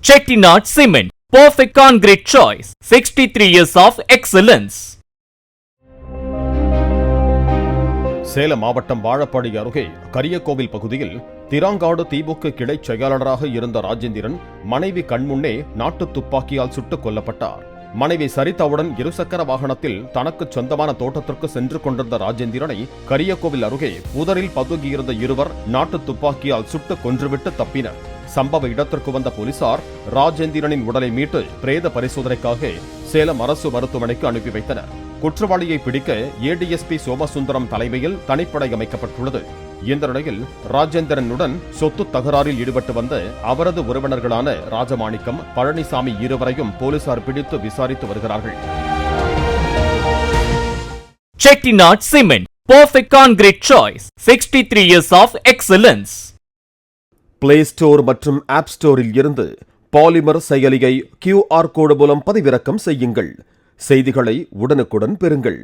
Chettinad Cement, perfect concrete choice. 63 years of excellence. Salem மாவட்டம் வாழப்பாடி அருகே கரியக்கோவில் பகுதியில் திராங்காடு திமுக கிளை செயலாளராக இருந்த ராஜேந்திரன் மனைவி கண்முன்னே நாட்டு துப்பாக்கியால் சுட்டுக் கொல்லப்பட்டார். மனைவி சரிதாவுடன் இருசக்கர வாகனத்தில் தனக்கு சொந்தமான தோட்டத்திற்கு சென்று கொண்டிருந்த ராஜேந்திரனை கரியக்கோவில் அருகே புதரில் பதுங்கியிருந்த இருவர் நாட்டு துப்பாக்கியால் சுட்டுக் கொன்றுவிட்டு தப்பினர். சம்பவ இடத்திற்கு வந்த போலீசார் ராஜேந்திரனின் உடலை மீட்டு பிரேத பரிசோதனைக்காக சேலம் அரசு மருத்துவமனைக்கு அனுப்பி வைத்தனர். குற்றவாளியை பிடிக்க ஏடிஎஸ்பி சோமசுந்தரம் தலைமையில் தனிப்படை அமைக்கப்பட்டுள்ளது. இந்த நிலையில் ராஜேந்திரனுடன் சொத்து தகராறில் ஈடுபட்டு வந்த அவரது உறவினர்களான ராஜமாணிக்கம், பழனிசாமி இருவரையும் போலீசார் பிடித்து விசாரித்து வருகிறார்கள். Chettinad Cement, perfect concrete choice. 63 years of excellence. Play store மற்றும் ஆப் ஸ்டோரில் இருந்து பாலிமர் செயலியை QR கோடு மூலம் பதிவிறக்கம் செய்யுங்கள். செய்திகளை உடனுக்குடன் பெறுங்கள்.